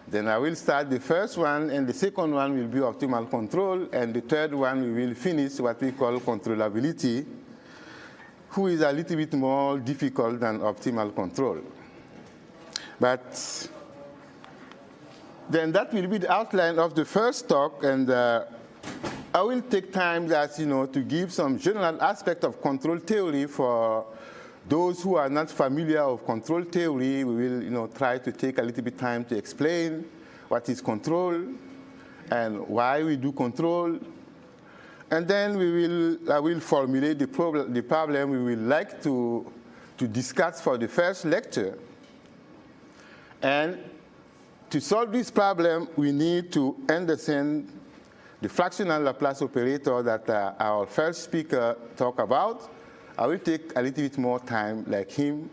Then I will start the first one, and the second one will be optimal control, and the third one we will finish what we call controllability, who is a little bit more difficult than optimal control. But then that will be the outline of the first talk, and I will take time to give some general aspect of control theory for those who are not familiar with control theory. We will try to take a little bit time to explain what is control and why we do control. And then I will formulate the problem we will like to discuss for the first lecture. And to solve this problem, we need to understand the fractional Laplace operator that our first speaker talked about. I will take a little bit more time, like him,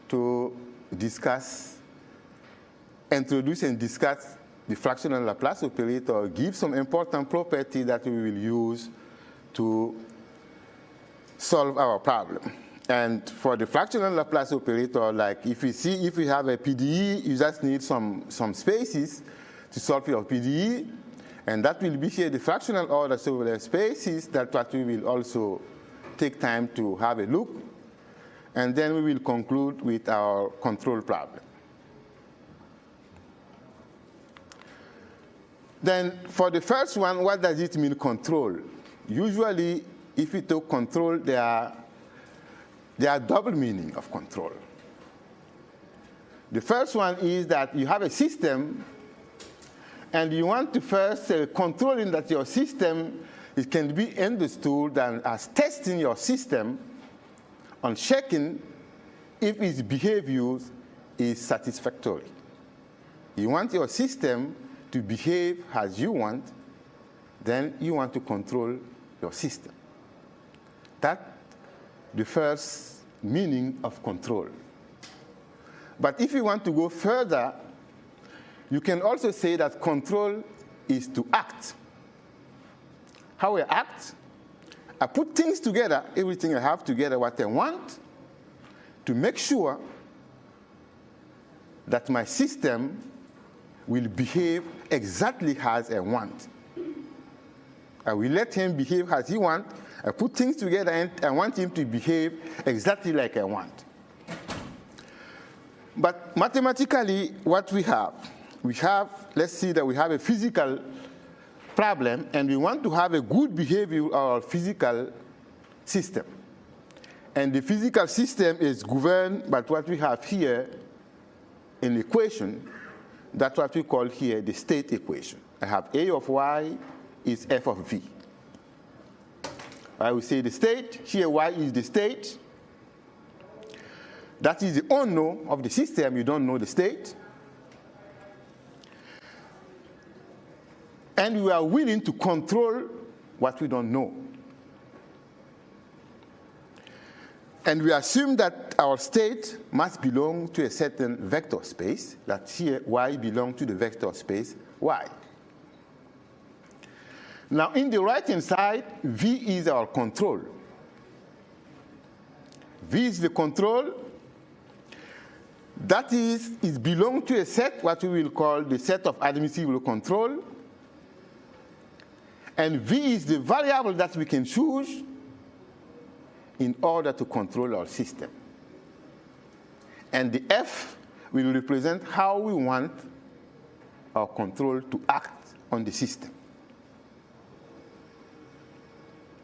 to introduce and discuss the fractional Laplace operator, give some important property that we will use to solve our problem. And for the fractional Laplace operator, like if we have a PDE, you just need some spaces to solve your PDE, and that will be here the fractional order, so we'll have spaces. That's what we will also take time to have a look, and then we will conclude with our control problem. Then for the first one, what does it mean, control? Usually, if we talk control, there are double meaning of control. The first one is that you have a system, and you want to first controlling that your system, it can be understood as testing your system on checking if its behavior is satisfactory. You want your system to behave as you want, then you want to control your system. That's the first meaning of control. But if you want to go further, you can also say that control is to act. How I act? I put things together, everything I have together, what I want, to make sure that my system will behave exactly as I want. I will let him behave as he wants. I put things together, and I want him to behave exactly like I want. But mathematically, what we have, let's see that we have a physical problem, and we want to have a good behavior of our physical system. And the physical system is governed by what we have here in equation. That's what we call here the state equation. I have A of y is f of v. I will say the state, here y is the state. That is the unknown of the system. You don't know the state. And we are willing to control what we don't know. And we assume that our state must belong to a certain vector space, that here y belongs to the vector space y. Now, in the right-hand side, v is our control. V is the control. That is, it belongs to a set, what we will call the set of admissible control. And v is the variable that we can choose in order to control our system. And the f will represent how we want our control to act on the system.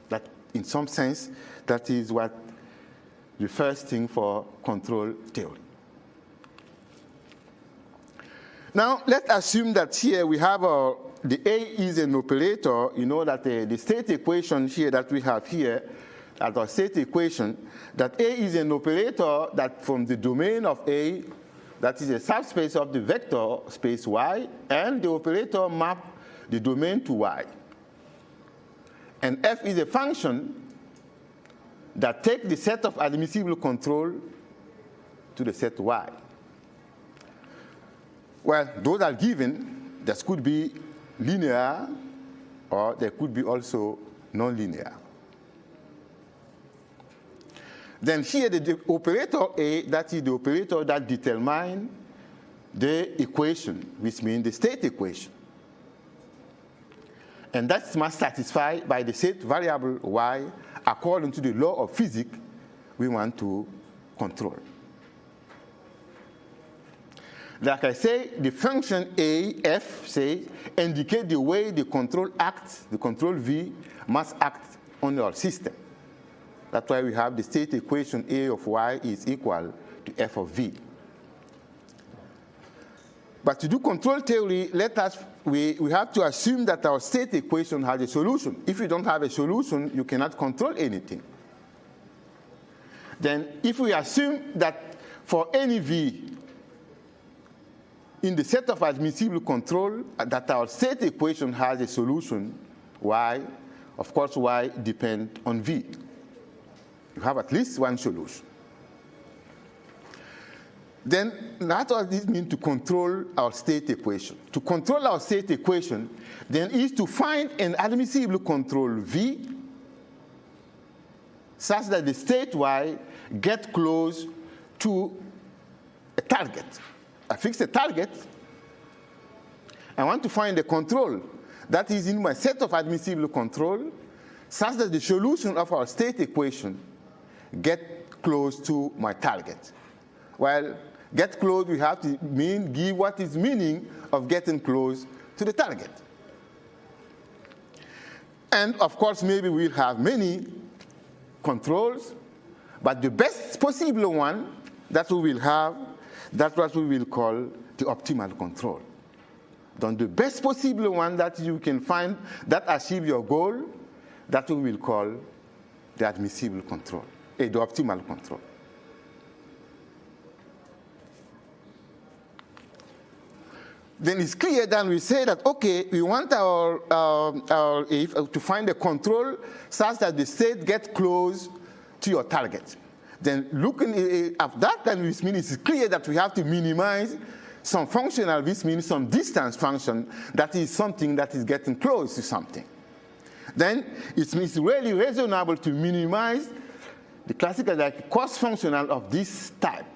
That, in some sense, that is what the first thing for control theory. Now, let's assume that here we have the A is an operator. You know that the state equation here that we have here, at our state equation, that A is an operator that from the domain of A, that is a subspace of the vector space y, and the operator map the domain to y. And f is a function that takes the set of admissible control to the set y. Well, those are given. This could be linear, or they could be also nonlinear. Then here, the operator A, that is the operator that determines the equation, which means the state equation. And that must satisfy by the state variable y according to the law of physics we want to control. Like I say, the function a, f, say, indicate the way the control acts, the control v must act on your system. That's why we have the state equation a of y is equal to f of v. But to do control theory, we have to assume that our state equation has a solution. If you don't have a solution, you cannot control anything. Then if we assume that for any v in the set of admissible control, that our state equation has a solution, y, of course, y depends on v. You have at least one solution. Then what does this mean to control our state equation? To control our state equation, then is to find an admissible control v such that the state y get close to a target. I fix a target. I want to find a control that is in my set of admissible control such that the solution of our state equation get close to my target. Well, get close, we have to give what is meaning of getting close to the target. And of course, maybe we'll have many controls, but the best possible one that we will have, that's what we will call the optimal control. Then the best possible one that you can find that achieve your goal, that we will call the admissible control, the optimal control. Then it's clear that we say that, okay, we want our if to find a control such that the state gets close to your target. Then looking at that, then this means it's clear that we have to minimize some functional, this means some distance function that is something that is getting close to something. Then it means really reasonable to minimize the classical like cost functional of this type.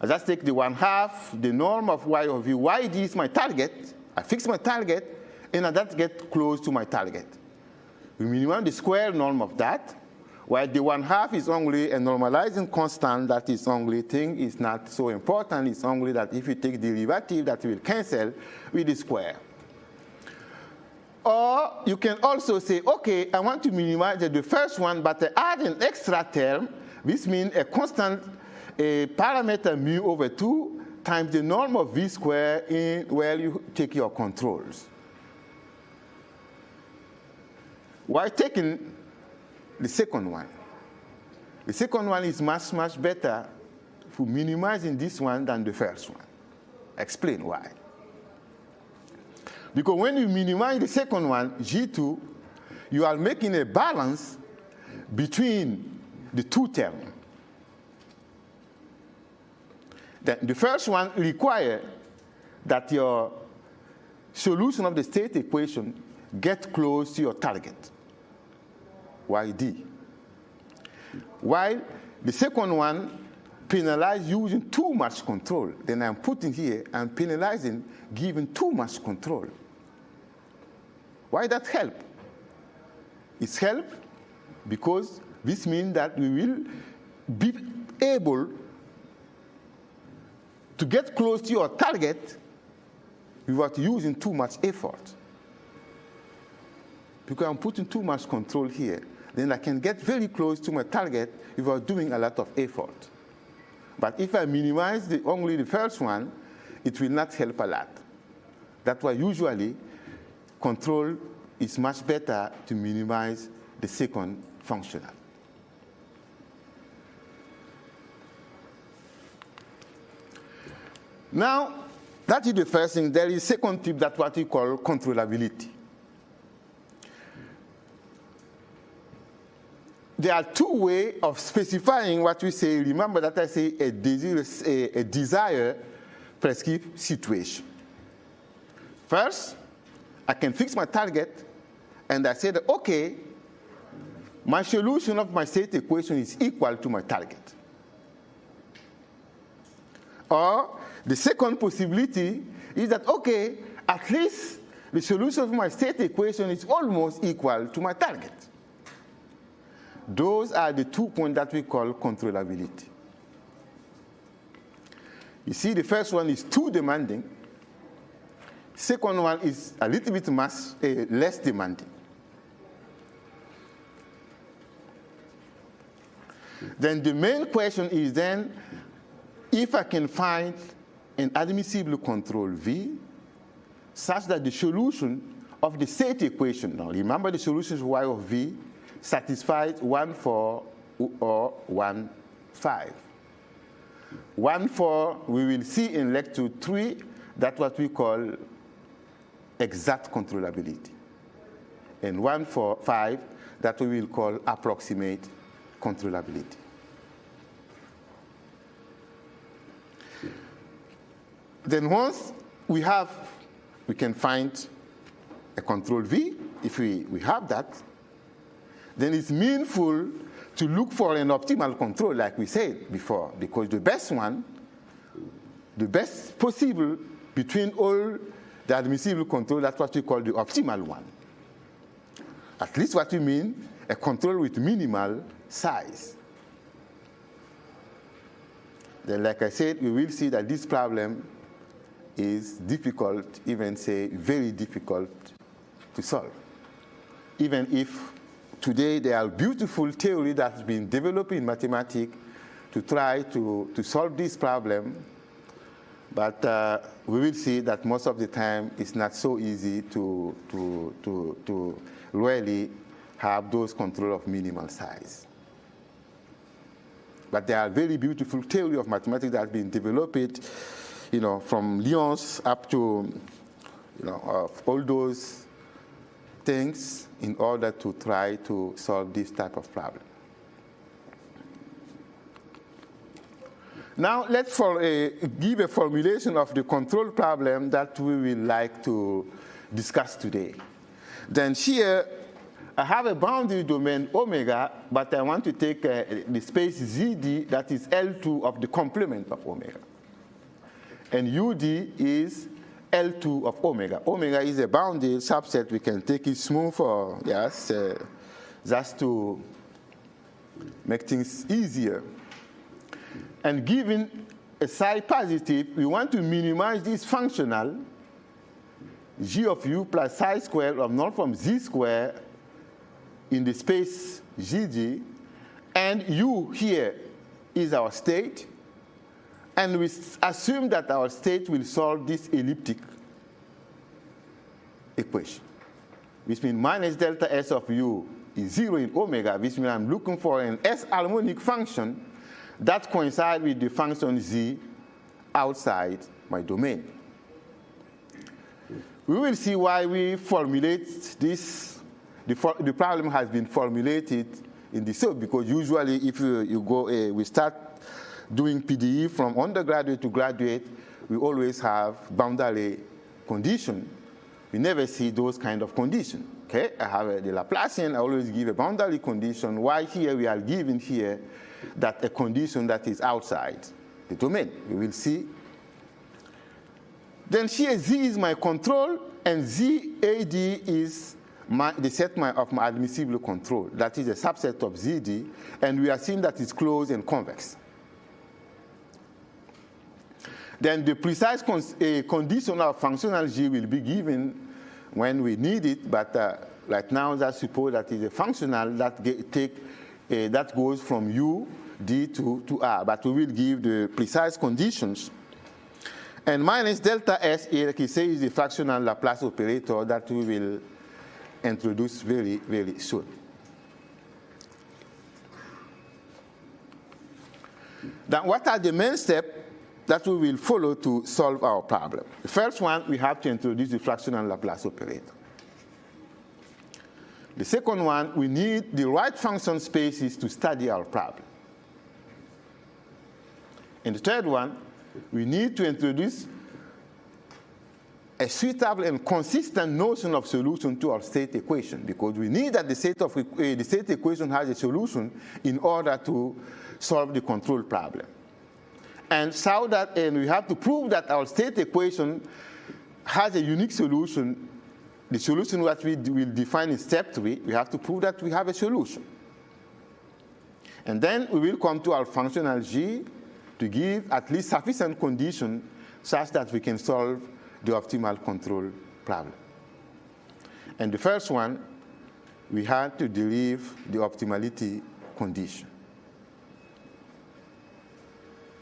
I just take the 1/2, the norm of y of v. Y is my target. I fix my target, and I just get close to my target. We minimize the square norm of that, while the 1/2 is only a normalizing constant. That is only thing is not so important. It's only that if you take derivative, that will cancel with the square. Or you can also say, okay, I want to minimize the first one, but I add an extra term. This means a constant a parameter mu over 2 times the norm of v squared in where you take your controls. While taking the second one. The second one is much, much better for minimizing this one than the first one. Explain why. Because when you minimize the second one, G2, you are making a balance between the two terms. The first one requires that your solution of the state equation get close to your target, YD. While the second one penalizes using too much control. Then I'm putting here, I'm penalizing giving too much control. Why that help? It's help because this means that we will be able to get close to your target without using too much effort. Because I'm putting too much control here, then I can get very close to my target without doing a lot of effort. But if I minimize only the first one, it will not help a lot. That's why usually control is much better to minimize the second functional. Now, that is the first thing. There is a second tip, that's what we call controllability. There are two ways of specifying what we say. Remember that I say a desire prescribed situation. First, I can fix my target, and I say that, okay, my solution of my state equation is equal to my target. Or The second possibility is that, okay, at least the solution of my state equation is almost equal to my target. Those are the 2 points that we call controllability. You see, the first one is too demanding. Second one is a little bit less demanding. Then the main question is then, if I can find an admissible control V such that the solution of the state equation, now remember the solutions Y of V, satisfies 1, 4 or 1, 5. 1, 4, we will see in lecture 3, that's what we call exact controllability. And 1, 4, 5, that we will call approximate controllability. Then once we can find a control V, if we have that, then it's meaningful to look for an optimal control, like we said before, because the best one, the best possible between all the admissible control, that's what we call the optimal one. At least what we mean, a control with minimal size. Then, like I said, we will see that this problem is difficult, even say very difficult to solve. Even if today there are beautiful theories that have been developed in mathematics to try to solve this problem, but we will see that most of the time it's not so easy to really have those control of minimal size. But there are very beautiful theory of mathematics that have been developed, from Lyons up to, of all those things in order to try to solve this type of problem. Now let's give a formulation of the control problem that we will like to discuss today. Then here, I have a boundary domain omega, but I want to take the space ZD that is L2 of the complement of omega. And UD is L2 of omega. Omega is a boundary subset. We can take it smooth for, yes, just to make things easier. And given a psi positive, we want to minimize this functional G of U plus psi squared of norm from Z squared in the space GG, and U here is our state, and we assume that our state will solve this elliptic equation, which means minus delta S of U is 0 in omega, which means I'm looking for an S harmonic function that coincides with the function Z outside my domain. We will see why we formulate this. The problem has been formulated in the sub, because usually if you go, we start doing PDE from undergraduate to graduate, we always have boundary condition. We never see those kind of conditions. Okay, I have the Laplacian, I always give a boundary condition. Why here we are given here that a condition that is outside the domain. We will see. Then here Z is my control, and ZAD is the set of my admissible control. That is a subset of ZD, and we assume that it's closed and convex. Then the precise condition of functional G will be given when we need it, but right now let's suppose that is a functional that goes from U, D to R, but we will give the precise conditions. And minus delta S, like he says, is the fractional Laplace operator that we will introduce very, very soon. Then what are the main steps that we will follow to solve our problem? The first one, we have to introduce the fractional Laplace operator. The second one, we need the right function spaces to study our problem. And the third one, we need to introduce a suitable and consistent notion of solution to our state equation, because we need that the state equation has a solution in order to solve the control problem. And so that, and we have to prove that our state equation has a unique solution. The solution that we will define in step 3, we have to prove that we have a solution. And then we will come to our functional G to give at least sufficient condition such that we can solve the optimal control problem. And the first one, we had to derive the optimality condition.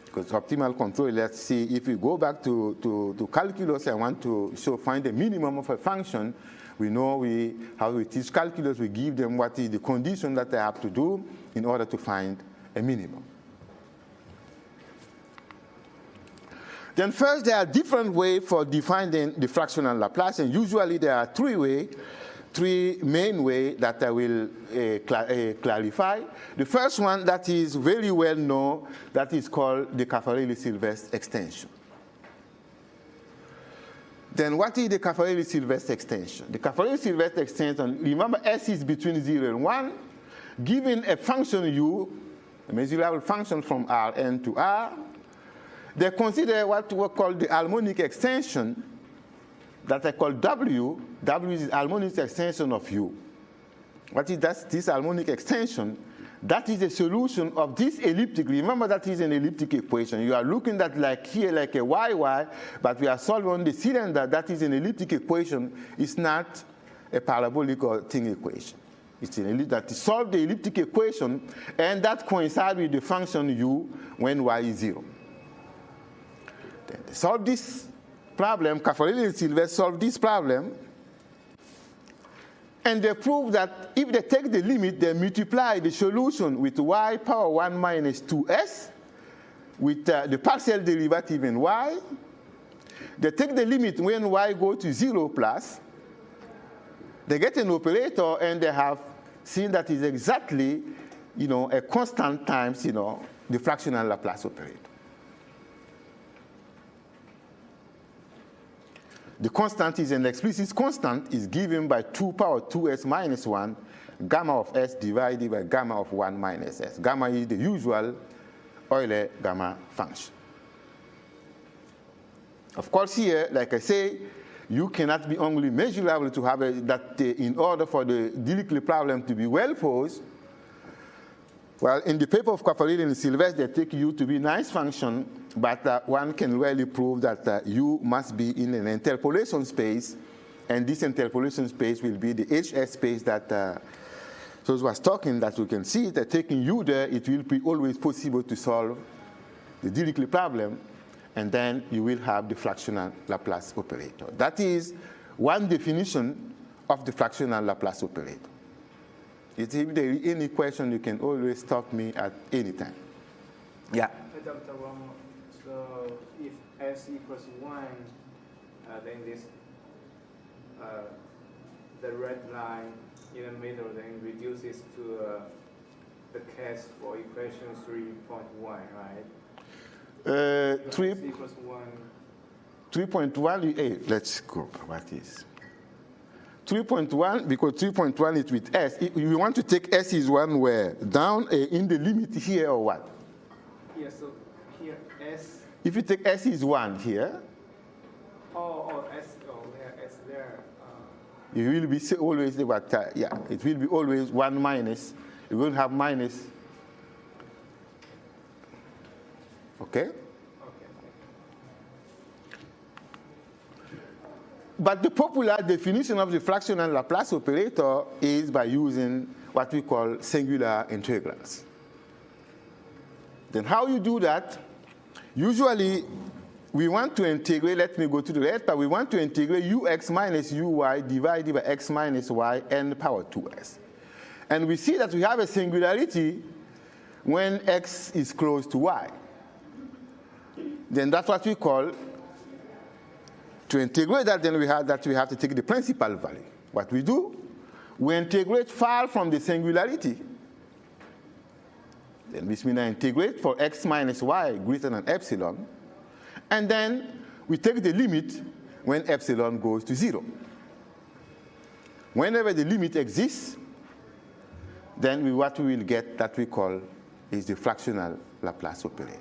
Because optimal control, let's see, if we go back to calculus, I want to find the minimum of a function. We know how we teach calculus, we give them what is the condition that they have to do in order to find a minimum. Then first, there are different ways for defining the fractional Laplace, and usually there are three main ways that I will clarify. The first one that is very well known, that is called the Caffarelli-Sylvestre extension. Then what is the Caffarelli-Sylvestre extension? The Caffarelli-Sylvestre extension, remember S is between 0 and 1. Given a function U, a measurable function from Rn to R, they consider what we call the harmonic extension that I call W. W is the harmonic extension of U. What is that? This harmonic extension, that is a solution of this elliptic. Remember that is an elliptic equation. You are looking at like here like a YY, but we are solving on the cylinder. That is an elliptic equation. It's not a parabolic or thing equation. It's an elliptic that solves the elliptic equation, and that coincides with the function U when Y is 0. Then they solve this problem. Caffarelli and Sylvestre solve this problem, and they prove that if they take the limit, they multiply the solution with y power 1 minus 2s with the partial derivative in y. They take the limit when y goes to 0 plus. They get an operator, and they have seen that is exactly, a constant times, the fractional Laplace operator. The constant is an explicit constant, is given by 2 power 2s minus 1, gamma of s divided by gamma of 1 minus s. Gamma is the usual Euler gamma function. Of course, here, like I say, you cannot be only measurable to have that in order for the Dirichlet problem to be well posed. Well, in the paper of Caffarelli and Sylvestre, they take U to be nice function, but one can really prove that U must be in an interpolation space, and this interpolation space will be the HS space that George was talking, that we can see that taking U there, it will be always possible to solve the Dirichlet problem, and then you will have the fractional Laplace operator. That is one definition of the fractional Laplace operator. If there is any question, you can always stop me at any time. Yeah? Dr. Warma, so if S equals 1, then this, the red line in the middle then reduces to the case for equation 3.1, right? 3 equals 1. 3.1, let's go, what is 3.1, because 3.1 is with S. If you want to take S is 1 where? Down in the limit here or what? Yeah, so here S. If you take S is 1 here. S, yeah, S there. It will be always, it will be always 1 minus. You will have minus. Okay? But the popular definition of the fractional Laplace operator is by using what we call singular integrals. Then how you do that? Usually, we want to integrate, let me go to the left, but we want to integrate ux minus uy divided by x minus y n power 2s. And we see that we have a singularity when x is close to y. Then that's what we call. To integrate that, then we have to take the principal value. What we do, we integrate far from the singularity. Then this means I integrate for x minus y greater than epsilon. And then we take the limit when epsilon goes to 0. Whenever the limit exists, then what we will get that we call is the fractional Laplace operator.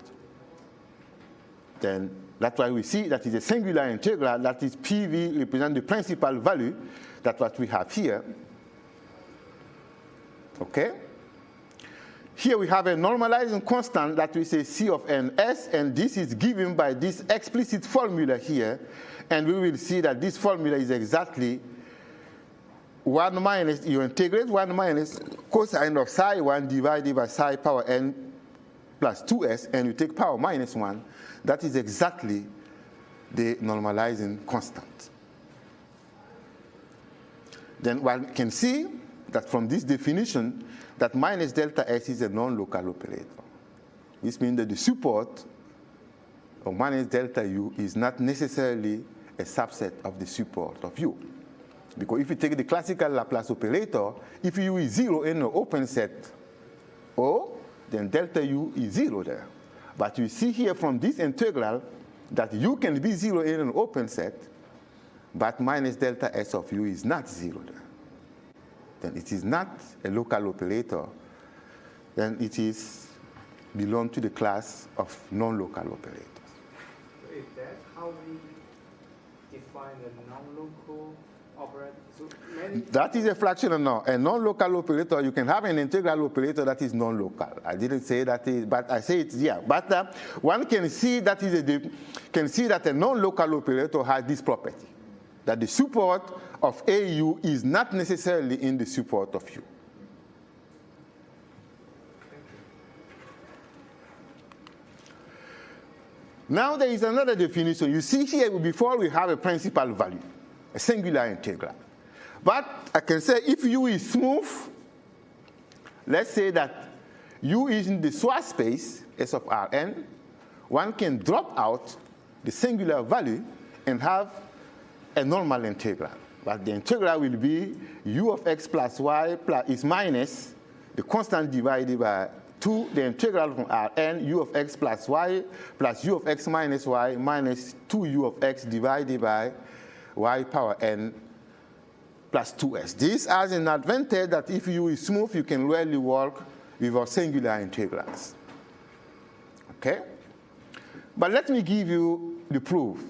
then that's why we see that is a singular integral, that is PV represent the principal value. That's what we have here. Okay? Here we have a normalizing constant that we say C of ns, and this is given by this explicit formula here, and we will see that this formula is exactly 1 minus, you integrate 1 minus cosine of psi 1 divided by psi power n plus 2s, and you take power minus 1. That is exactly the normalizing constant. Then one can see that from this definition, that minus delta s is a non-local operator. This means that the support of minus delta u is not necessarily a subset of the support of u. Because if you take the classical Laplace operator, if u is 0 in an open set O, then delta u is 0 there. But you see here from this integral that u can be 0 in an open set, but minus delta s of u is not 0 there. Then it is not a local operator. Then it is belong to the class of non-local operators. So is that how we define a non-local operator? So that is a fractional no. A non-local operator, you can have an integral operator that is non-local. I didn't say that is, but I say it's yeah. But one can see that a non-local operator has this property, that the support of AU is not necessarily in the support of U. Now there is another definition. You see here before we have a principal value, a singular integral. But I can say if U is smooth, let's say that U is in the Schwarz space, S of Rn, one can drop out the singular value and have a normal integral. But the integral will be u of x plus y plus is minus the constant divided by 2, the integral from Rn, u of x plus y plus u of x minus y minus 2u of x divided by y power n plus 2s. This has an advantage that if u is smooth, you can really work with our singular integrals. Okay? But let me give you the proof.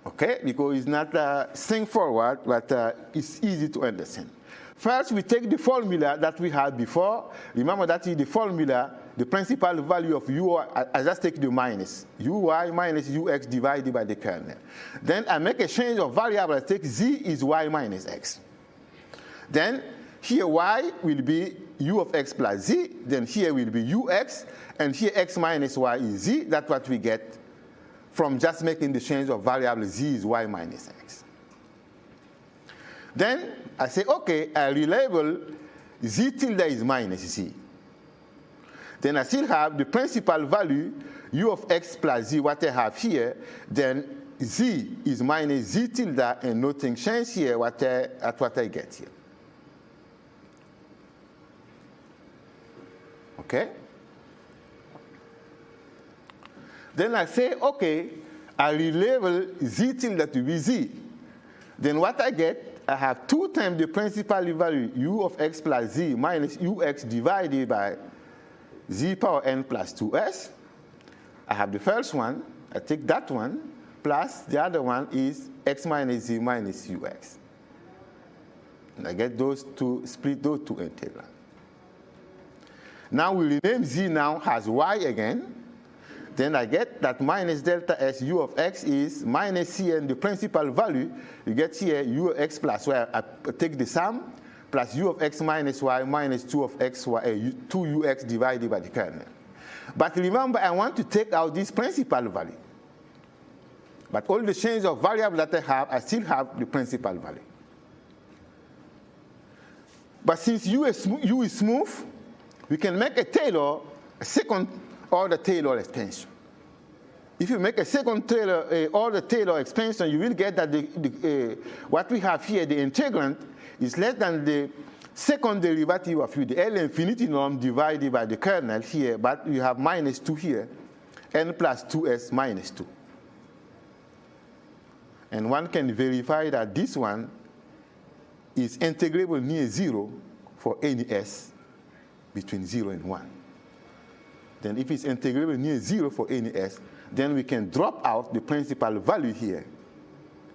Okay, because it's not straightforward, but it's easy to understand. First, we take the formula that we had before. Remember that is the formula, the principal value of u, I just take the minus, uy minus ux divided by the kernel. Then I make a change of variable, I take z is y minus x. Then here y will be u of x plus z, then here will be ux, and here x minus y is z. That's what we get from just making the change of variable z is y minus x. Then I say, okay, I relabel z tilde is minus z. Then I still have the principal value, u of x plus z, what I have here. Then z is minus z tilde, and nothing changed here at what I get here. Okay? Then I say, okay, I relabel z tilde to be z. Then what I get, I have 2 times the principal value u of x plus z minus ux divided by z power n plus 2s. I have the first one, I take that one, plus the other one is x minus z minus ux. And I get those two, split those two integrals. Now we rename z now as y again. Then I get that minus delta s u of x is minus c, and the principal value, you get here u of x plus y, I take the sum, plus u of x minus y minus 2 of x, 2ux divided by the kernel. But remember, I want to take out this principal value. But all the change of variable that I have, I still have the principal value. But since u is smooth, we can make a Taylor, a second order Taylor expansion. If you make a second order Taylor expansion, you will get that what we have here, the integrand, is less than the second derivative of u, the L infinity norm divided by the kernel here, but you have minus 2 here, n plus 2s minus 2. And one can verify that this one is integrable near 0 for any s between 0 and 1. Then if it's integrable near 0 for any s, then we can drop out the principal value here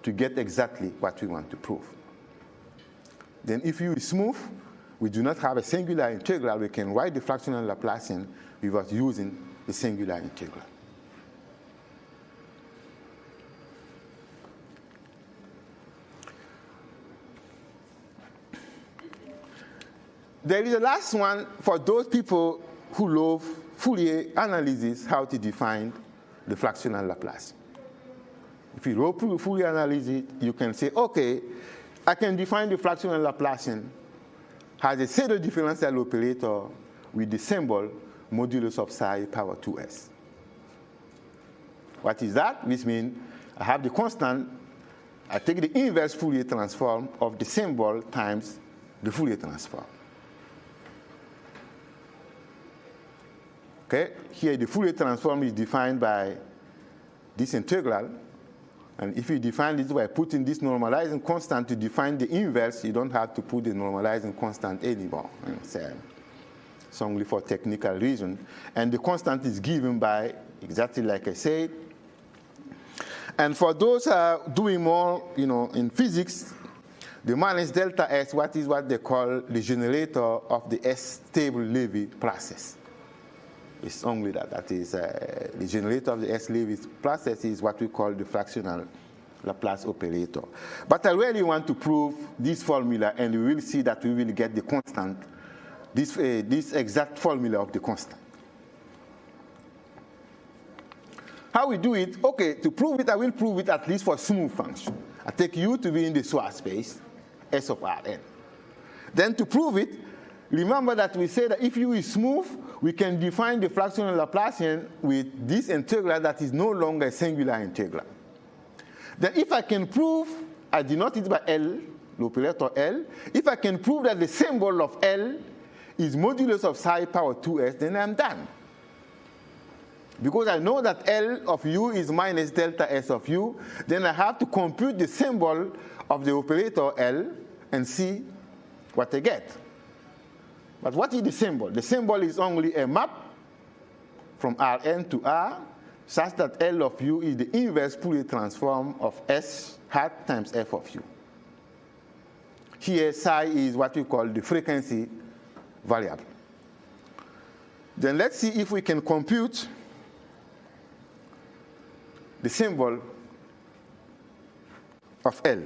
to get exactly what we want to prove. Then if U is smooth, we do not have a singular integral, we can write the fractional Laplacian without using the singular integral. There is a last one for those people who love Fourier analysis, how to define the fractional Laplace. If you love Fourier analysis, you can say, okay, I can define the fractional Laplacian as a pseudo differential operator with the symbol modulus of psi power 2s. What is that? This means I have the constant, I take the inverse Fourier transform of the symbol times the Fourier transform. Okay, here the Fourier transform is defined by this integral. And if you define this by putting this normalizing constant to define the inverse, you don't have to put the normalizing constant anymore. It's only for technical reason. And the constant is given by, exactly like I said. And for those doing more, in physics, the minus delta S, what they call the generator of the S-stable-Levy process. It's only that. That is, the generator of the S-Levy process is what we call the fractional Laplace operator. But I really want to prove this formula, and we will see that we will get the constant, this exact formula of the constant. How we do it? Okay, to prove it, I will prove it at least for smooth function. I take U to be in the Schwarz space, S of Rn. Then to prove it, remember that we say that if U is smooth, we can define the fractional Laplacian with this integral that is no longer a singular integral. Then if I can prove, I denote it by L, the operator L, if I can prove that the symbol of L is modulus of psi power 2s, then I'm done. Because I know that L of U is minus delta S of U, then I have to compute the symbol of the operator L and see what I get. But what is the symbol? The symbol is only a map from Rn to R, such that L of U is the inverse Fourier transform of S hat times F of U. Here, psi is what we call the frequency variable. Then let's see if we can compute the symbol of L.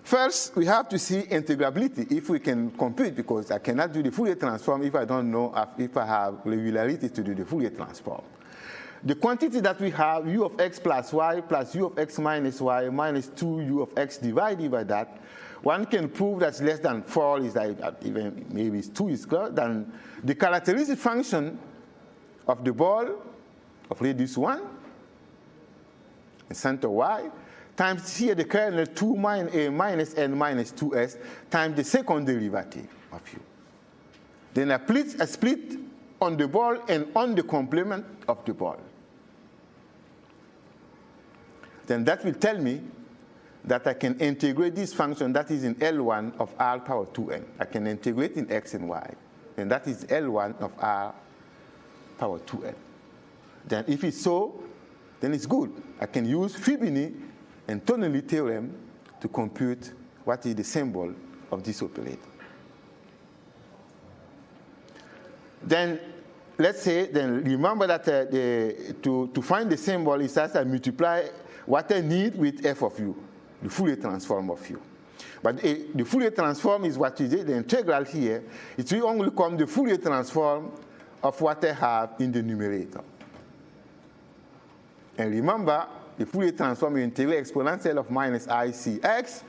First, we have to see integrability, if we can compute, because I cannot do the Fourier transform if I don't know if I have regularity to do the Fourier transform. The quantity that we have, U of x plus y plus U of x minus y minus 2 U of x divided by that, one can prove that's less than 4, is like even maybe it's 2 is close, then the characteristic function of the ball of radius 1, and center y, times here the kernel 2 minus n minus 2s times the second derivative of U. Then I split on the ball and on the complement of the ball. Then that will tell me that I can integrate this function that is in L1 of R power 2n. I can integrate in x and y. And that is L1 of R power 2n. Then if it's so, then it's good. I can use Fibini and Tonelli theorem to compute what is the symbol of this operator. Then let's say, then remember that to find the symbol is as I multiply what I need with f of u, the Fourier transform of u. But the Fourier transform is what is the integral here. It will only come the Fourier transform of what I have in the numerator. And remember, the Fourier transform is integral exponential of minus I cx.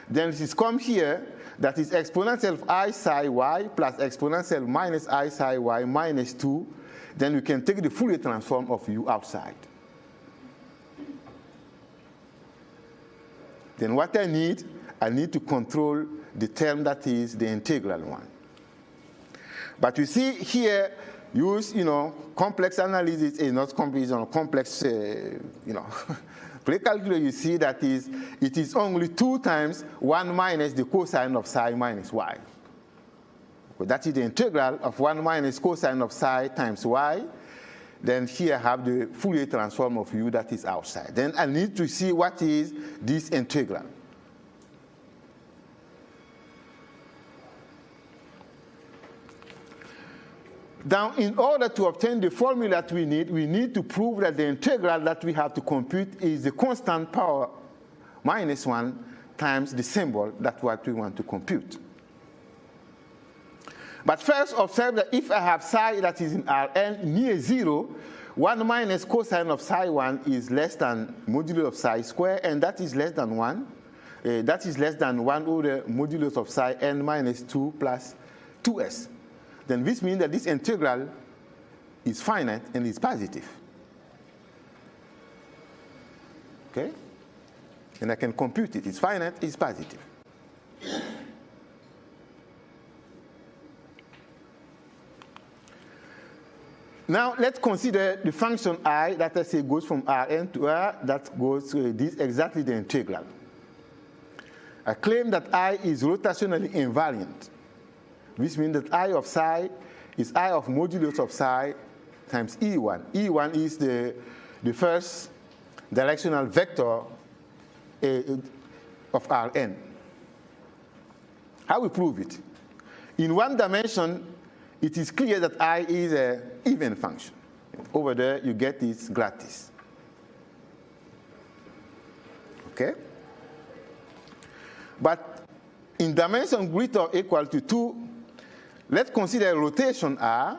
Then this comes here, that is exponential of I psi y plus exponential minus I psi y minus 2. Then we can take the Fourier transform of u outside. Then what I need to control the term that is the integral one. But you see here, use, complex analysis is not complex, Pre-calculus, you see that it is only 2 times 1 minus the cosine of psi minus y. Well, that is the integral of 1 minus cosine of psi times y. Then here I have the Fourier transform of u that is outside. Then I need to see what is this integral. Now, in order to obtain the formula that we need to prove that the integral that we have to compute is the constant power minus 1 times the symbol that's what we want to compute. But first, observe that if I have psi that is in Rn near 0, 1 minus cosine of psi 1 is less than modulus of psi squared, and that is less than 1. That is less than 1 over modulus of psi n minus 2 plus 2s. Then this means that this integral is finite and is positive. Okay? And I can compute it. It's finite, it's positive. Now let's consider the function I that I say goes from Rn to R, that goes to this exactly the integral. I claim that I is rotationally invariant. This means that I of psi is I of modulus of psi times E1. E1 is the first directional vector of Rn. How we prove it? In one dimension, it is clear that I is an even function. Over there, you get this gratis. Okay? But in dimension greater or equal to 2, let's consider rotation R,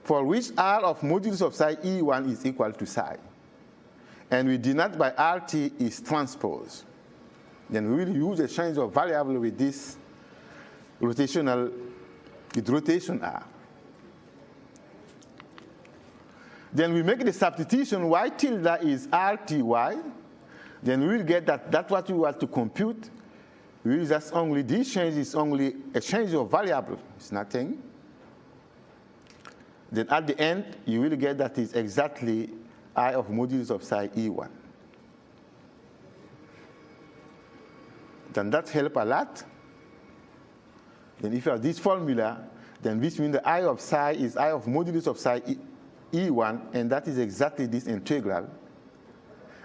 for which R of modulus of psi E1 is equal to psi. And we denote by RT is transpose. Then we will use a change of variable with this rotational, with rotation R. Then we make the substitution y tilde is RTY. Then we will get that that's what we want to compute. We will just only, this change is only a change of variable. It's nothing. Then at the end, you will get that is exactly I of modulus of psi E1. Then that helps a lot. Then if you have this formula, then this means the I of psi is I of modulus of psi E1, and that is exactly this integral.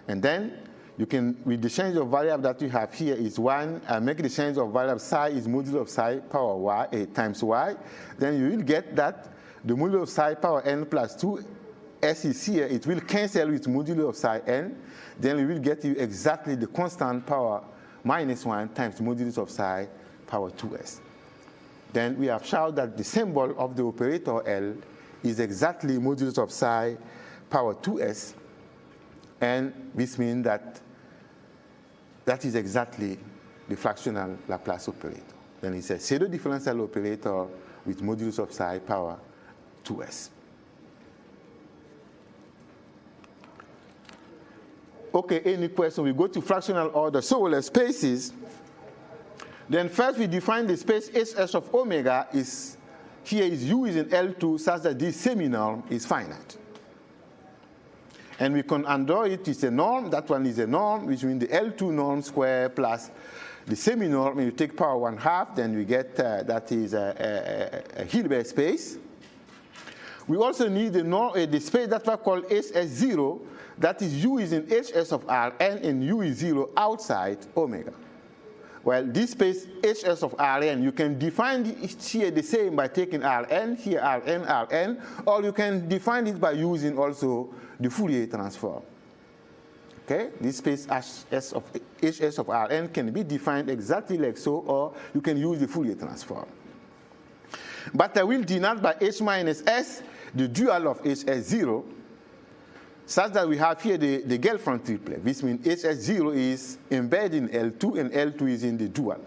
And then you can, with the change of variable that you have here is 1, make the change of variable psi is modulus of psi power y times y. Then you will get that the modulus of psi power n plus 2 s is here. It will cancel with modulus of psi n. Then we will get you exactly the constant power minus 1 times modulus of psi power 2s. Then we have shown that the symbol of the operator L is exactly modulus of psi power 2s. And this means that that is exactly the fractional Laplace operator. Then it's a pseudo-differential operator with modulus of psi power 2s. Okay, any question? We go to fractional order. So we'll have spaces. Then first we define the space Hs of omega is, here is U is in L2 such that this semi-norm is finite. And we can under it is a norm, that one is a norm, which means the L2 norm square plus the semi-norm, and you take power 1/2, then we get that is a Hilbert space. We also need the space that we call Hs0, that is U is in Hs of Rn and U is 0 outside omega. Well, this space Hs of Rn, you can define it here the same by taking Rn, here Rn, Rn, or you can define it by using also the Fourier transform. Okay, this space Hs of Rn can be defined exactly like so, or you can use the Fourier transform. But I will denote by H minus S the dual of Hs0, such that we have here the Gelfand triplet. This means Hs0 is embedded in L2, and L2 is in the dual.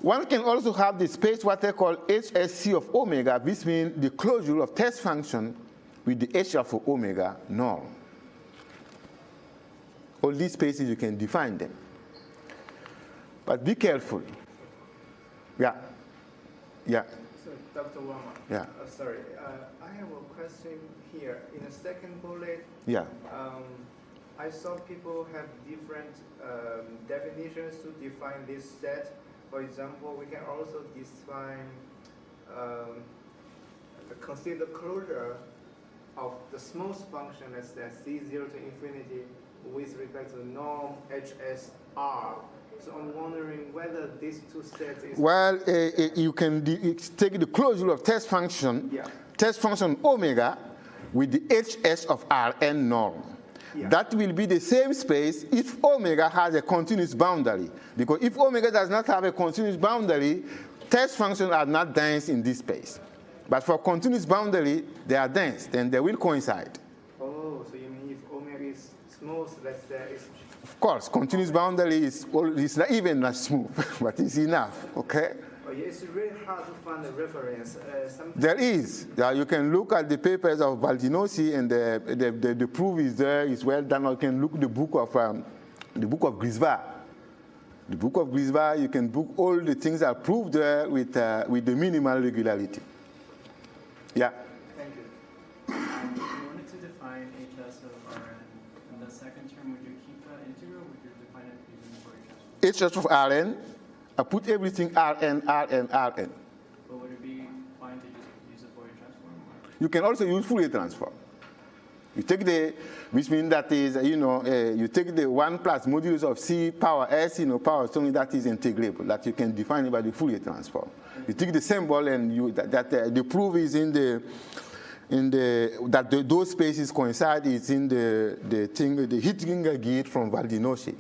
One can also have the space what they call Hsc of omega. This means the closure of test function with the H of omega norm. All these spaces, you can define them. But be careful. Yeah. Yeah. So, Dr. Warma. Yeah. Sorry. I have a question here. In the second bullet, Yeah. I saw people have different definitions to define this set. for example, we can also define consider closure of the smooth function as c0 to infinity with respect to norm HSR. So I'm wondering whether these two sets is... Well, you can take the closure of test function, test function omega, with the HS of Rn norm. Yeah. That will be the same space if omega has a continuous boundary. Because if omega does not have a continuous boundary, test functions are not dense in this space. But for continuous boundary, they are dense, then they will coincide. Oh, so you mean if omega is smooth, that's Of course, continuous boundary is not even not smooth, but it's enough, okay? Oh, yeah, it's really hard to find a reference. There is. You can look at the papers of Baldinosi, and the proof is there. It's well done. Or you can look at the book of Grisva. The book of Grisva, you can book all the things that are proved there with the minimal regularity. Yeah. Thank you. If you wanted to define HS of Rn in the second term, would you keep that integral? Would you define it using the Fourier transform? HS of Rn, I put everything Rn. But would it be fine to just use the Fourier transform? You can also use Fourier transform. You take which means that is, you take the 1 plus modulus of C power S, power something that is integrable, that you can define it by the Fourier transform. You take the symbol and the proof is those spaces coincide is in the Hittinger gate from Baldinosi.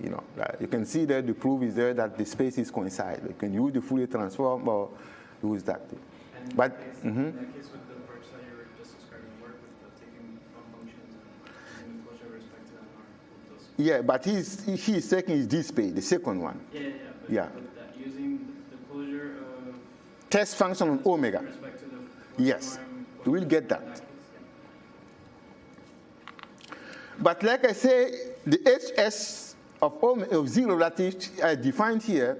You can see that the proof is there that the spaces coincide. You can use the Fourier transform or use that. And but in that case, with the works that you were just describing, work with taking functions and closure with respect to them, or those. Yeah, but he's taking this space, the second one. Yeah. With that, using the closure of test function on omega. With respect to the yes, we will get that. But like I say, the HS of 0 that is defined here,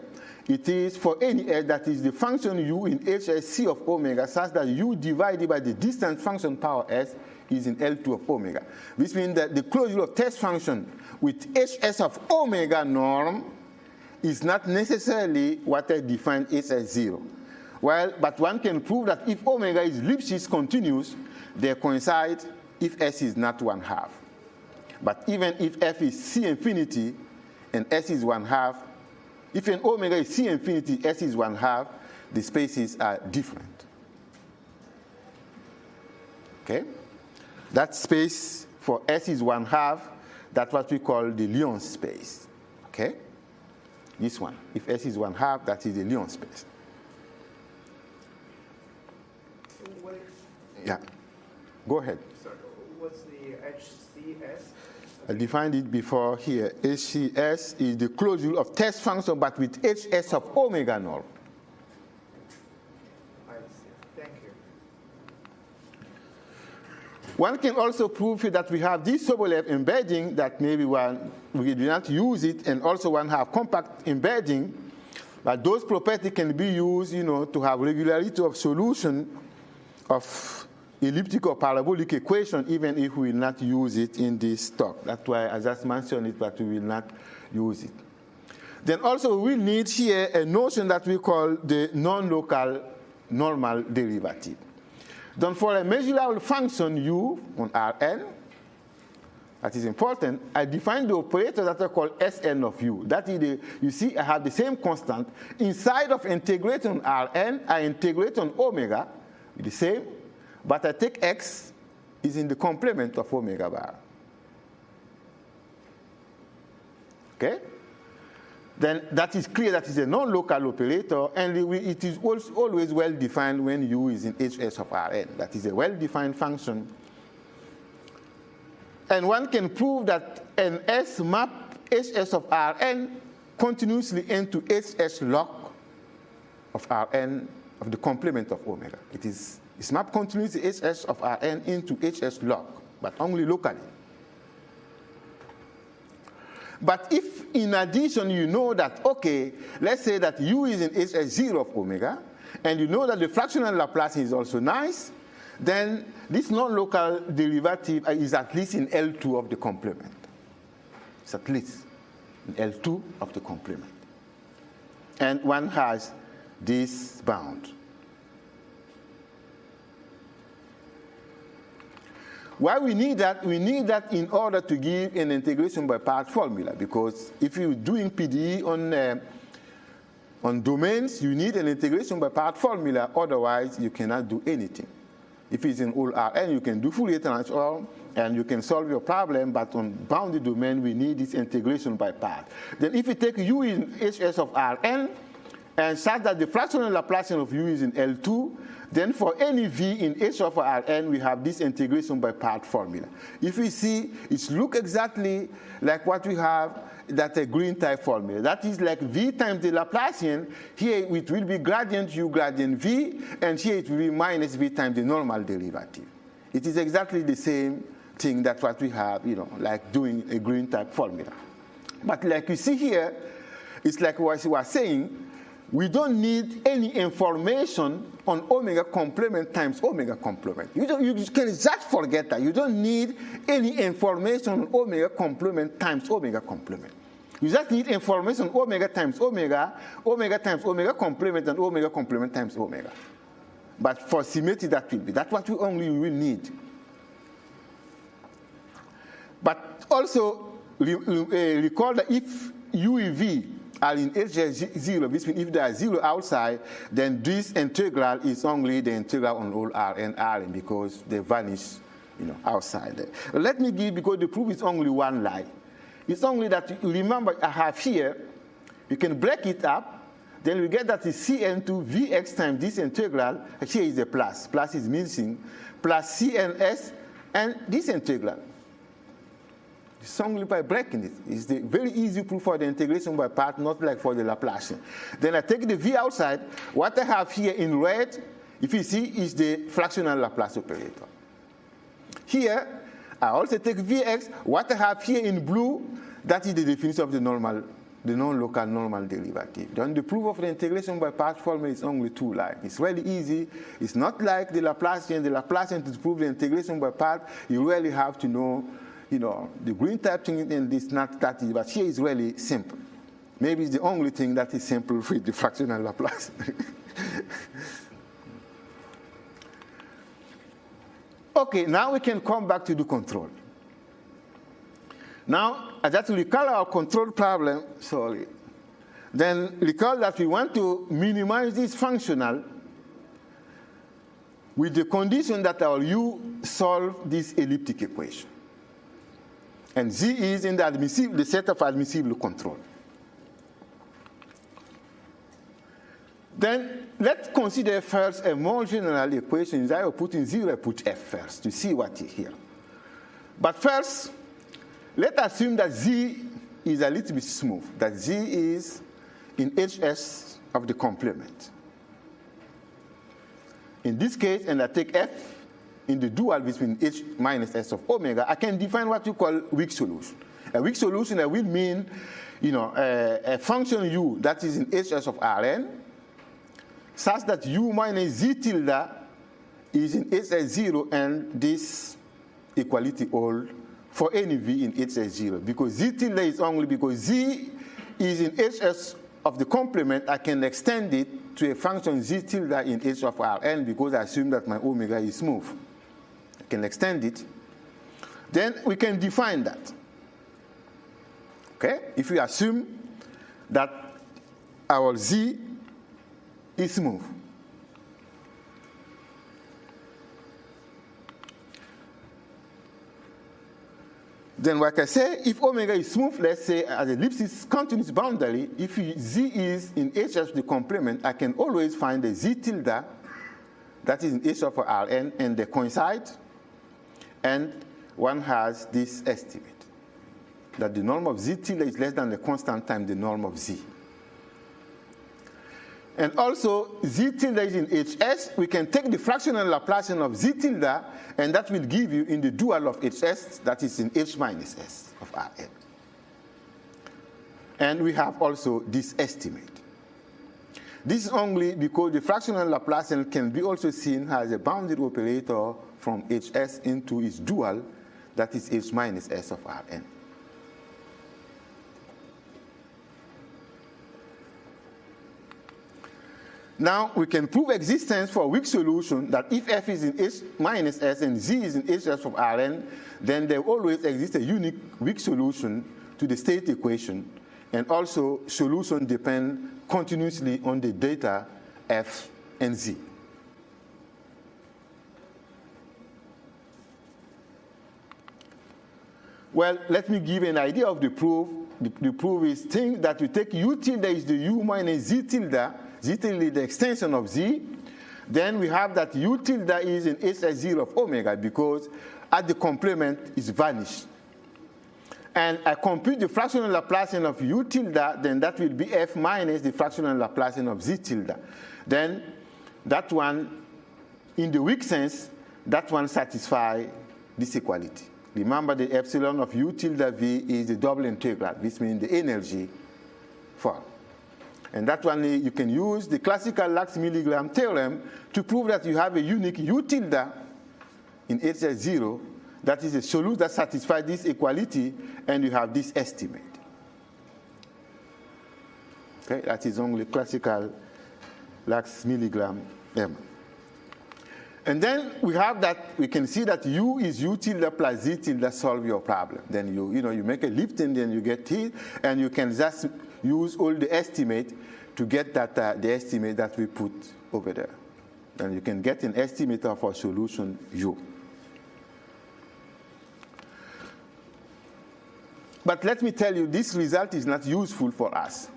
it is for any S that is the function u in HSC of omega such that u divided by the distance function power S is in L2 of omega. Which means that the closure of test function with HS of omega norm is not necessarily what I defined HS0. Well, but one can prove that if omega is Lipschitz continuous, they coincide if S is not 1/2. But even if F is C infinity and S is 1/2, if an omega is C infinity, S is 1/2, the spaces are different. Okay? That space for S is 1/2, that's what we call the Lyon space. Okay? This one. If S is 1/2, that is the Lyon space. Yeah. Go ahead. So what's the HCS? I defined it before here. HCS is the closure of test function, but with HS of omega norm. I see. Thank you. One can also prove that we have this Sobolev embedding that maybe we do not use it, and also one have compact embedding, but those properties can be used, to have regularity of solution of elliptic or parabolic equation, even if we will not use it in this talk. That's why I just mentioned it, but we will not use it. Then also we will need here a notion that we call the non-local normal derivative. Then for a measurable function u on Rn, that is important, I define the operator that I call Sn of u. That is you see I have the same constant. Inside of integrating on Rn, I integrate on omega, the same, but I take x is in the complement of omega bar. Okay? Then that is clear that is a non-local operator, and it is always well defined when u is in HS of Rn. That is a well-defined function. And one can prove that an S map HS of Rn continuously into HS log of Rn of the complement of omega. It's mapped continuously HS of Rn into HS log, but only locally. But if in addition you know that, okay, let's say that u is in HS0 of omega, and you know that the fractional Laplace is also nice, then this non-local derivative is at least in L2 of the complement. It's at least in L2 of the complement. and one has this bound. Why we need that? We need that in order to give an integration by part formula, because if you're doing PDE on domains, you need an integration by part formula, otherwise you cannot do anything. If it's in all Rn, you can do Fourier Transform and you can solve your problem, but on bounded domain, we need this integration by part. Then if you take U in Hs of Rn, and such that the fractional Laplacian of U is in L2, then for any V in H of Rn, we have this integration by part formula. If we see, it looks exactly like what we have, that a green type formula. That is like V times the Laplacian. Here it will be gradient U gradient V, and here it will be minus V times the normal derivative. It is exactly the same thing that what we have, like doing a green type formula. But like you see here, it's like what I was saying, we don't need any information on omega complement times omega complement. You can just forget that. You don't need any information on omega complement times omega complement. You just need information on omega times omega, omega times omega complement, and omega complement times omega. But for symmetry, that will be. That's what we only will need. But also, recall that if U and V are in H0, which means if there are 0 outside, then this integral is only the integral on all R and Rn, because they vanish outside there. Let me give, because the proof is only one line. It's only that, remember, I have here, you can break it up, then we get that is Cn2 Vx times this integral, here is a plus is missing, plus Cns and this integral. It's only by breaking it. It's the very easy proof for the integration by part, not like for the Laplacian. Then I take the V outside. What I have here in red, if you see, is the fractional Laplace operator. Here, I also take Vx. What I have here in blue, that is the definition of the non-local normal derivative. Then the proof of the integration by part formula is only 2 lines. It's really easy. It's not like the Laplacian. The Laplacian, to prove the integration by part, you really have to know the green type thing, and this not that easy, but here is really simple. Maybe it's the only thing that is simple with the fractional Laplace. Okay, now we can come back to the control. Now, I just recall our control problem, Then recall that we want to minimize this functional with the condition that our U solve this elliptic equation. And Z is in the set of admissible control. Then let's consider first a more general equation. Instead of putting 0, I put F first to see what is here. But first, let's assume that Z is a little bit smooth, that Z is in Hs of the complement. In this case, and I take F in the dual between H minus S of omega, I can define what you call weak solution. A weak solution will mean, a function U that is in Hs of Rn, such that U minus Z tilde is in Hs0, and this equality hold for any V in Hs0. Because Z tilde is only because Z is in Hs of the complement, I can extend it to a function Z tilde in H of Rn, because I assume that my omega is smooth. I can extend it. Then we can define that. Okay? If we assume that our Z is smooth. Then, like I say, if omega is smooth, let's say as ellipsis continuous boundary, if Z is in H of the complement, I can always find the Z tilde that is in H of Rn, and they coincide, and one has this estimate that the norm of Z tilde is less than the constant times the norm of Z. And also, Z tilde is in Hs. We can take the fractional Laplacian of Z tilde, and that will give you in the dual of Hs, that is in H minus S of Rn. And we have also this estimate. This is only because the fractional Laplacian can be also seen as a bounded operator from Hs into its dual, that is H minus S of Rn. Now we can prove existence for a weak solution that if f is in H minus S and Z is in HS of Rn, then there always exists a unique weak solution to the state equation, and also solutions depend continuously on the data F and Z. Well, let me give an idea of the proof. The proof is think that you take U tilde is the U minus Z tilde is the extension of Z. Then we have that U tilde is in HS0 of omega because at the complement is vanished. And I compute the fractional Laplacian of U tilde, then that will be F minus the fractional Laplacian of Z tilde. Then that one, in the weak sense, that one satisfies this equality. Remember the epsilon of U tilde V is the double integral. This means the energy form. And that one, you can use the classical Lax-Milligram theorem to prove that you have a unique U tilde in HS0 that is a solution that satisfies this equality, and you have this estimate. Okay, that is only classical Lax-Milligram theorem. And then we have that, we can see that U is U tilde plus Z tilde solve your problem. Then you make a Lipton, then you get T, and you can just use all the estimate to get that the estimate that we put over there. Then you can get an estimate of our solution U. But let me tell you, this result is not useful for us.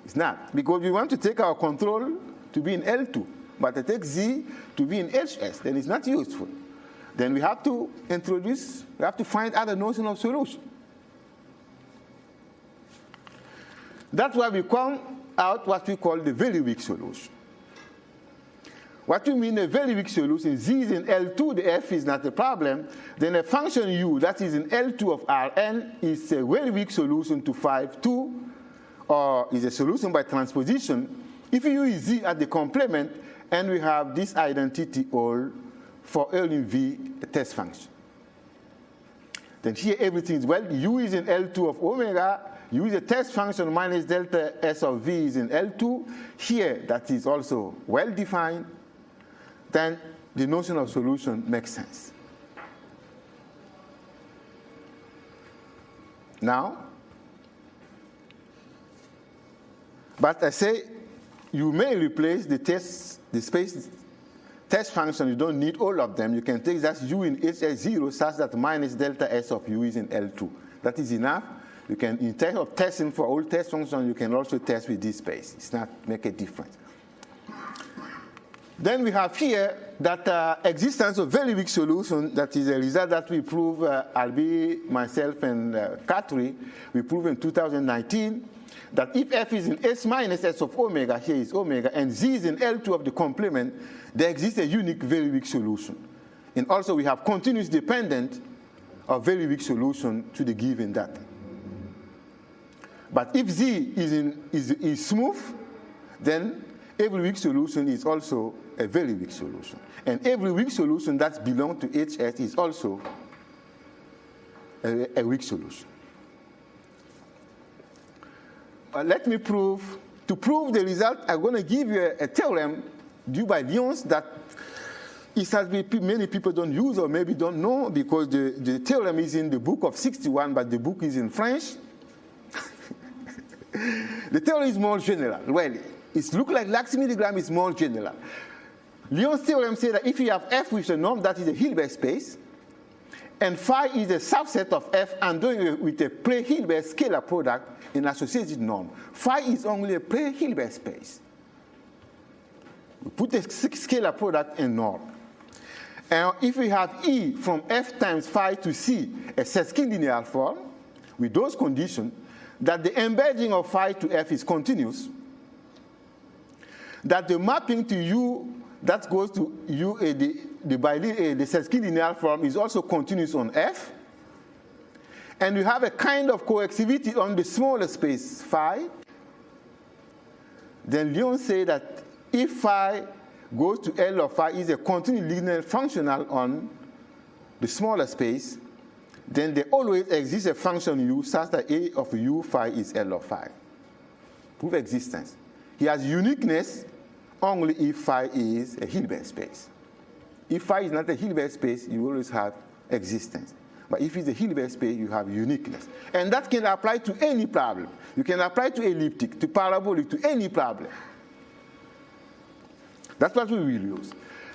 It's not, because we want to take our control to be in L2. But I take Z to be in HS, then it's not useful. Then we have to find other notion of solution. That's why we come out what we call the very weak solution. What you mean a very weak solution? Z is in L2, the F is not a problem. Then a function U that is in L2 of Rn is a very weak solution to 5-2, or is a solution by transposition. If you use Z at the complement, and we have this identity all for L in V, the test function. Then here everything is, well, U is in L2 of omega, U is a test function minus delta S of V is in L2. Here, that is also well defined. Then the notion of solution makes sense. Now, but I say, you may replace the space test function. You don't need all of them. You can take that U in HS0 such that minus delta S of U is in L2. That is enough. You can, in terms of testing for all test functions, you can also test with this space. It's not make a difference. Then we have here that existence of very weak solution. That is a result that we prove, Albi, myself, and Katri, we proved in 2019. That if F is in S minus S of omega, here is omega, and Z is in L2 of the complement, there exists a unique very weak solution. And also we have continuous dependent of very weak solution to the given data. But if Z is smooth, then every weak solution is also a very weak solution. And every weak solution that belongs to HS is also a weak solution. Let me prove, to prove the result, I'm going to give you a theorem due by Lyons that many people don't use or maybe don't know, because the theorem is in the book of 61, but the book is in French. The theorem is more general. Well, it looks like Lax-Milligram is more general. Lyons' theorem says that if you have F with a norm that is a Hilbert space, and phi is a subset of F and doing it with a pre-Hilbert scalar product in associated norm. Phi is only a pre-Hilbert space. We put a scalar product in norm. And if we have E from F times phi to C, a Seskin linear form, with those conditions, that the embedding of phi to F is continuous, that the mapping to U that goes to U, the Seskin linear form is also continuous on F, and you have a kind of coexivity on the smaller space phi, then Lyons say that if phi goes to L of phi is a continuous linear functional on the smaller space, then there always exists a function U such that A of U phi is L of phi. Prove existence. he has uniqueness only if phi is a Hilbert space. If phi is not a Hilbert space, you always have existence. But if it's a Hilbert space, you have uniqueness. And that can apply to any problem. You can apply to elliptic, to parabolic, to any problem. That's what we will use.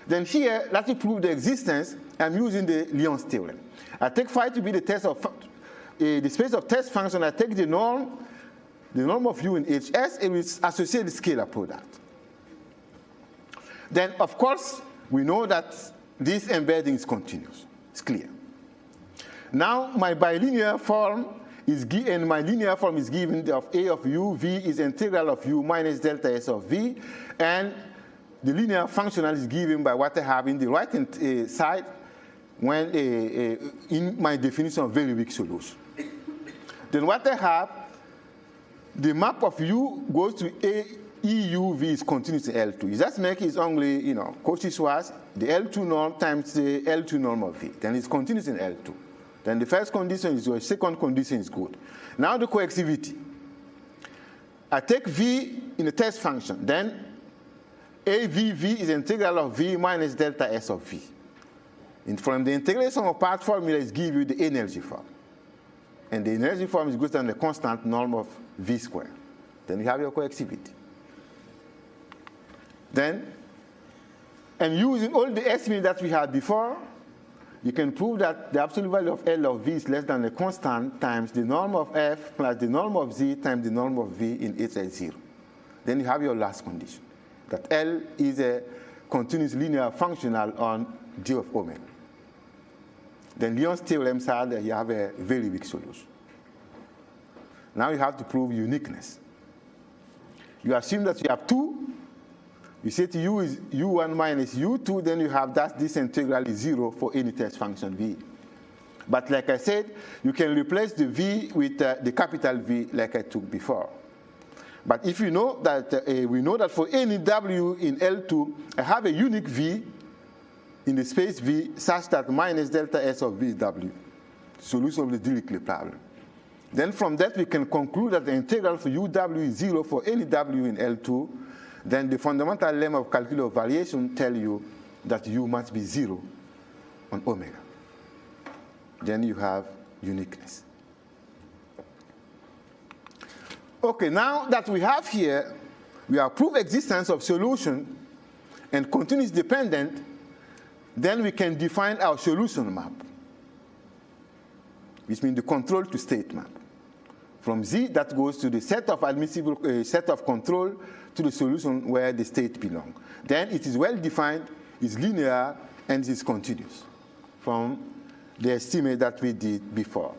Then here, let's prove the existence. I'm using the Lyon's theorem. I take phi to be the test of the space of test function. I take the norm of u in HS, and we associate the scalar product. Then, of course, we know that this embedding is continuous. It's clear. Now, my bilinear form is given, my linear form is given of A of u, v is integral of u minus delta s of v, and the linear functional is given by what I have in the right-hand side when in my definition of very weak solution. Then what I have, the map of u goes to A, EUV is continuous in L2. You just make it only, Cauchy-Schwarz, the L2 norm times the L2 norm of V. Then it's continuous in L2. Then the first condition is good, second condition is good. Now the coexivity. I take V in the test function. Then AVV is integral of V minus delta S of V. And from the integration of part formula is give you the energy form. And the energy form is greater than the constant norm of V squared. Then you have your coexivity. Then, and using all the estimates that we had before, you can prove that the absolute value of L of V is less than the constant times the norm of F plus the norm of Z times the norm of V in H at 0. Then you have your last condition, that L is a continuous linear functional on G of omega. Then Lyon's theorem said that you have a very weak solution. Now you have to prove uniqueness. You assume that you have two. You say to u is u1 minus u2, then you have that this integral is 0 for any test function v. But like I said, you can replace the v with the capital V like I took before. But if you know that, we know that for any w in L2, I have a unique v in the space V such that minus delta S of V is w, solution of the Dirichlet problem. Then from that we can conclude that the integral for uw is 0 for any w in L2. Then the fundamental lemma of calculus of variation tell you that u must be 0 on omega. Then you have uniqueness. Okay, now that we have here, we have proved existence of solution and continuous dependent, then we can define our solution map, which means the control to state map. From Z, that goes to the set of admissible, set of control to the solution where the state belongs. Then it is well defined, is linear, and is continuous from the estimate that we did before.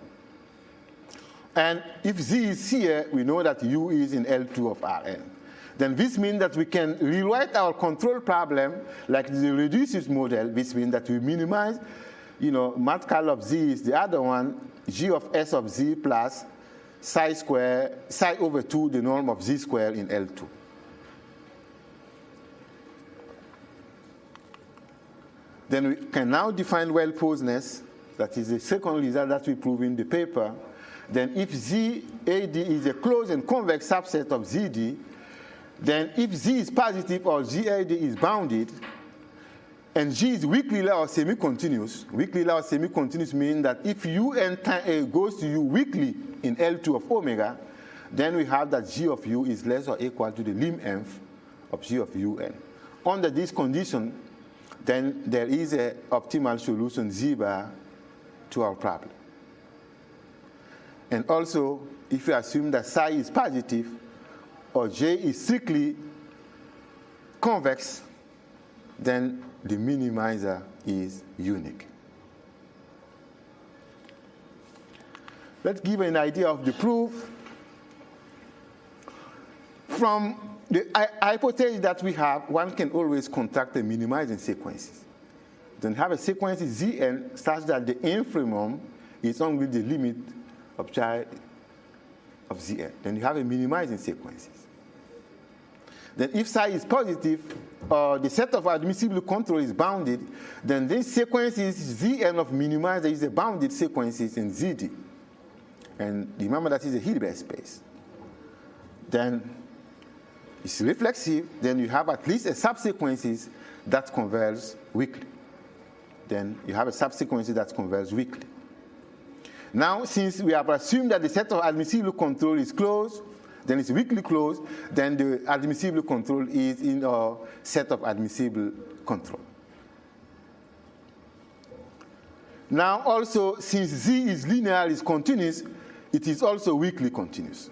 And if Z is here, we know that U is in L2 of Rn. Then this means that we can rewrite our control problem like the reduced model, which means that we minimize, mat cal of Z is the other one, G of S of Z plus psi over 2, the norm of Z squared in L2. Then we can now define well-posedness. That is the second result that we prove in the paper. Then if ZAD is a closed and convex subset of ZD, then if Z is positive or ZAD is bounded, and G is weakly law or semi-continuous, weakly law or semi-continuous means that if U goes to U weakly in L2 of omega, then we have that G of U is less or equal to the lim nth of G of UN. Under this condition, then there is an optimal solution Z bar to our problem. And also, if we assume that psi is positive or J is strictly convex, then the minimizer is unique. Let's give an idea of the proof. From the hypothesis that we have, one can always construct a minimizing sequences. Then have a sequence Zn such that the infimum is only the limit of chi of Zn. Then you have a minimizing sequences. Then if psi is positive, or the set of admissible control is bounded, then this sequence is Zn of minimizer is a bounded sequences in Zd. And remember that is a Hilbert space. Then is reflexive, then you have at least a subsequences that converge weakly. Then you have a subsequence that converges weakly. Now, since we have assumed that the set of admissible control is closed, then it's weakly closed, then the admissible control is in our set of admissible control. Now, also, since Z is linear, is continuous, it is also weakly continuous.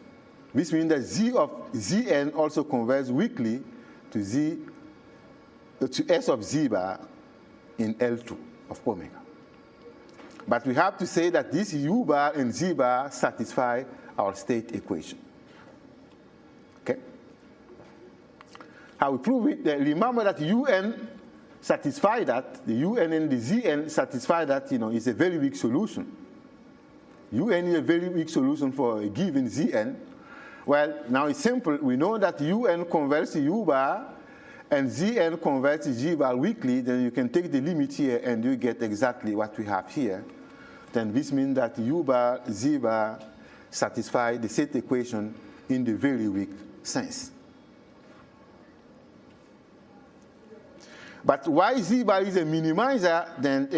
This means that Z of Zn also converges weakly to S of Z bar in L2 of omega. But we have to say that this U bar and Z bar satisfy our state equation. Okay? How we prove it? Remember that UN satisfy that. The UN and the Zn satisfy that, it's a very weak solution. UN is a very weak solution for a given Zn. Well, now it's simple. We know that UN converts to U bar and Zn converts to G bar weakly. Then you can take the limit here and you get exactly what we have here. Then this means that U bar, Z bar satisfy the state equation in the very weak sense. But why Z bar is a minimizer, then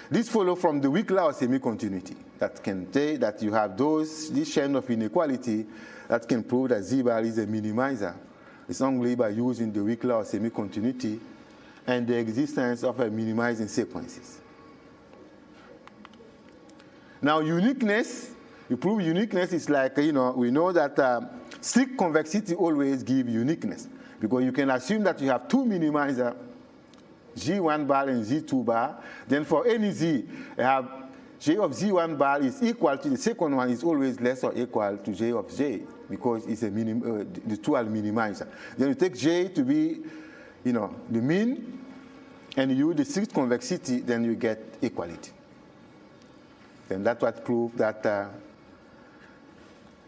this follows from the weak law of semi-continuity. That can say that you have this chain of inequality that can prove that Z bar is a minimizer. It's only by using the weak law of semi-continuity and the existence of a minimizing sequences. Now, uniqueness, you prove uniqueness is like, we know that strict convexity always gives uniqueness, because you can assume that you have two minimizers, G1 bar and Z2 bar. Then for any Z, you have J of Z1 bar is equal to the second one is always less or equal to J of J, because it's a the two are minimizer. Then you take J to be, the mean, and you use the strict convexity, then you get equality. Then that's what proves that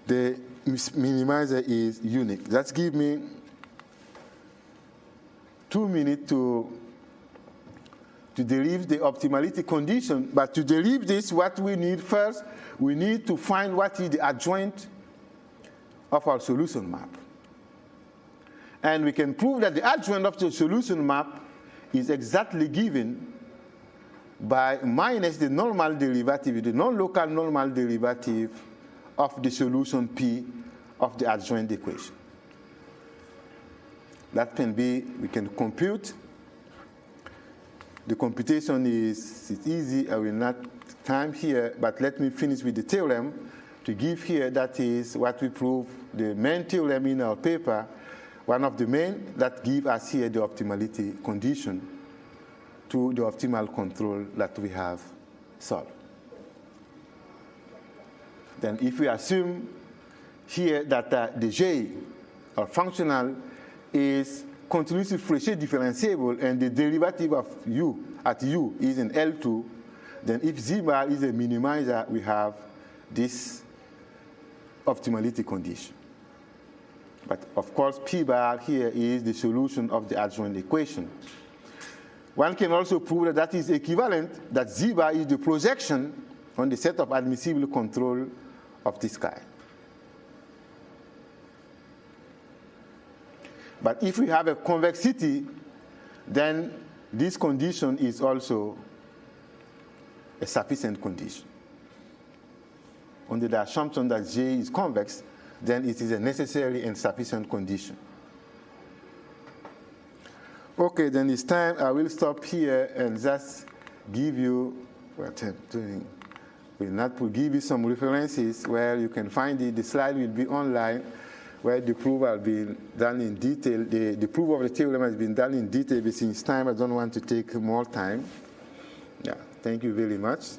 the minimizer is unique. That gives me 2 minutes to derive the optimality condition. But to derive this, what we need first, we need to find what is the adjoint of our solution map. And we can prove that the adjoint of the solution map is exactly given by minus the normal derivative, the non-local normal derivative of the solution P of the adjoint equation. That can be, we can compute. The computation is easy. I will not time here, but let me finish with the theorem to give here. That is what we prove, the main theorem in our paper, one of the main that give us here the optimality condition to the optimal control that we have solved. Then if we assume here that the J, or functional, is continuously Fréchet differentiable and the derivative of U at U is in L2, then if Z bar is a minimizer, we have this optimality condition. But of course, P bar here is the solution of the adjoint equation. One can also prove that is equivalent, that Z bar is the projection on the set of admissible control of this kind. But if we have a convexity, then this condition is also a sufficient condition. Under the assumption that J is convex, then it is a necessary and sufficient condition. Okay, then it's time. I will stop here and just give you, will give you some references where you can find it. The slide will be online, where the proof has been done in detail. The proof of the theorem has been done in detail, but since time, I don't want to take more time. Yeah, thank you very much.